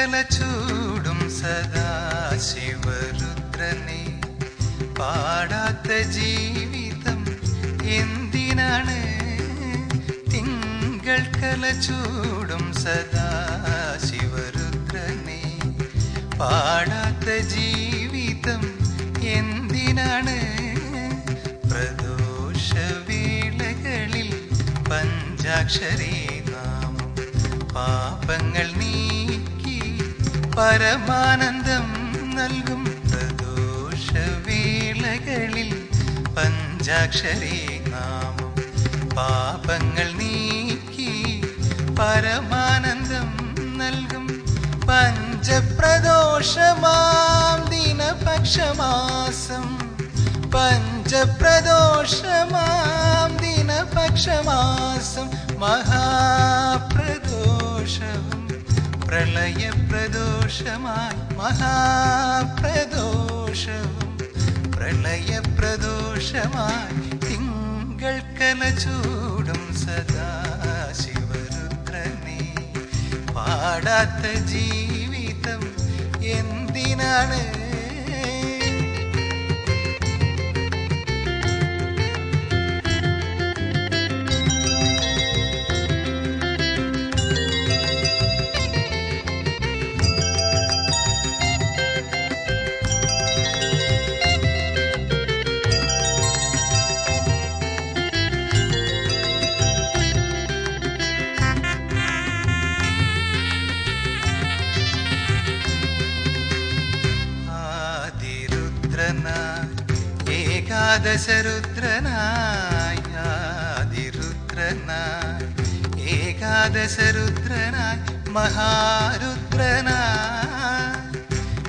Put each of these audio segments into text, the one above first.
കലചൂടും സദാശിവരുദ്രനെ പാടാത്ത ജീവിതം എന്തിനാണ്? തിങ്കൾ കലചൂടും സദാശിവരുദ്രനെ പാടാത്ത ജീവിതം എന്തിനാണ്? പ്രദോഷവേളകളിൽ പഞ്ചാക്ഷരി നാമം പാപങ്ങൾ നീക്കി പരമാനന്ദം നൽകും. പ്രദോഷവേളകളിൽ പഞ്ചാക്ഷരി നാമം പാപങ്ങൾ നീക്കി പരമാനന്ദം നൽകും. പഞ്ചപ്രദോഷമാം ദിനപക്ഷമാസം പഞ്ചപ്രദോഷമാം ദിനപക്ഷമാസം മഹാപ്രദോഷവും പ്രളയപ്രദോഷമായി മഹാപ്രദോഷവും പ്രളയപ്രദോഷമായി തിങ്കൾ കലചൂടും സദാശിവരുദ്രനെ പാടാത്ത ജീവിതം എന്തിനാണ്? ഏകാദശരുദ്രനായി ആദിരുദ്രനായി ഏകാദശരുദ്രനായി മഹാരുദ്രനായി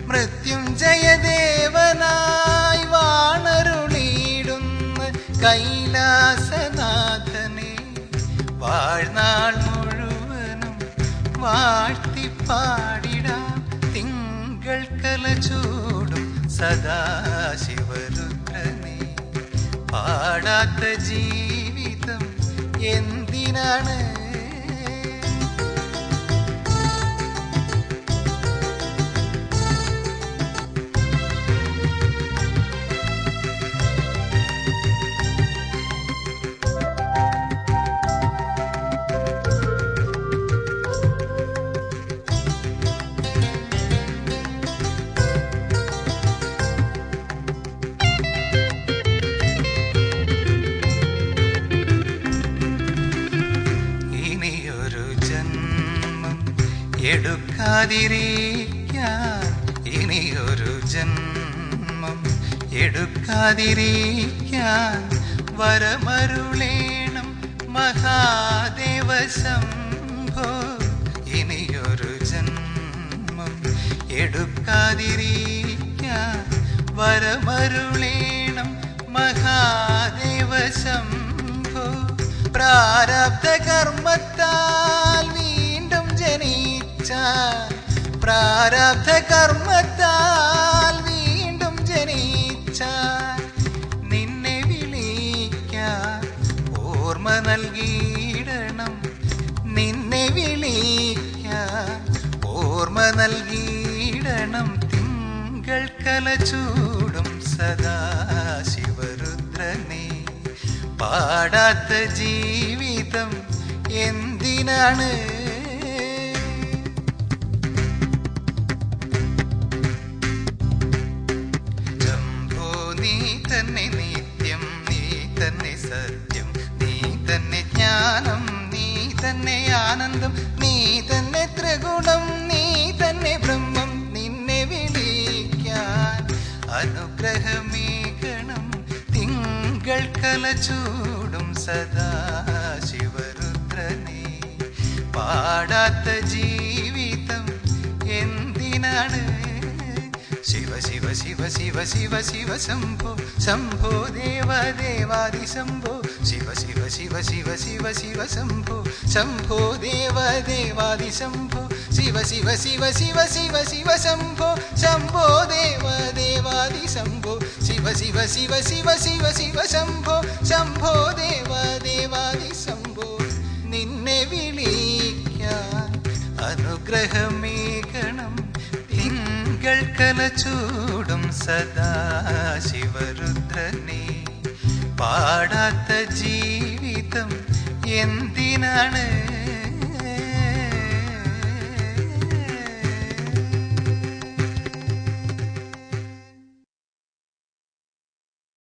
മൃത്യുഞ്ജയദേവനായി വാണരുളിയിടുന്ന കൈലാസനാഥനെ വാഴ്നാൾ മുഴുവനും വാഴ്ത്തിപ്പാടിടാം. തിങ്കൾ കലചൂടും സദാശിവരുദ്രനെ പാടാത്ത ജീവിതം എന്തിനാണ്? എടുക്കാതിരിക്കാൻ ഇനിയൊരു ജന്മം എടുക്കാതിരിക്കാൻ വരമരുളേണം മഹാദേവ ശംഭോ. ഇനിയൊരു ജന്മം എടുക്കാതിരിക്കാൻ വരമരുളേണം മഹാദേവ ശംഭോ. പ്രാരബ്ധ കർമ്മത്താൽ വീണ്ടും ജനിച്ചാൽ പ്രാരബ്ധ കർമ്മത്താൽ വീണ്ടും ജനിച്ചാൽ നിന്നെ വിളിക്കാൻ ഓർമ്മ നൽകിയിടണം. നിന്നെ വിളിക്കാൻ ഓർമ്മ നൽകിയിടണം. തിങ്കൾ കലചൂടും സദാശിവരുദ്രനെ പാടാത്ത ജീവിതം എന്തിനാണ്? ശംഭോ നീ തന്നെ നിത്യം, നീ തന്നെ സത്യം, നീ തന്നെ ജ്ഞാനം, നീ തന്നെ ആനന്ദം, നീ തന്നെ ത്രിഗുണം, നീ തന്നെ ബ്രഹ്മം. നിന്നെ വിളിക്കാൻ അനുഗ്രഹമേകണം. തിങ്കൾ കലചൂടും സദാശിവരുദ്രനെ പാടാത്ത ജീവിതം എന്തിനാണ്? ശിവ ശിവ ശിവ ശിവ ശിവ ശിവ ശംഭോ ശംഭോ ദേവ ദേവാദി ശംഭോ. ശിവ ശിവ ശിവ ശിവ ശിവ ശിവ ശംഭോ ശംഭോ ദേവ ദേവാദി ശംഭോ. ശിവ ശിവ ശിവ ശിവ ശിവ ശിവ ശംഭോ ശംഭോ ദേവ ദേവാദി ശംഭോ. ശിവ ശിവ ശിവ ശിവ ശിവ ശിവ ശംഭോ ശംഭോ ദേവ ദേവാദി ശംഭോ. നിന്നെ വിളിക്കാൻ അനുഗ്രഹമേകണം. തൃക്കല ചൂടും സദാശിവരുദ്രനെ പാടാത്ത ജീവിതം എന്തിനാണ്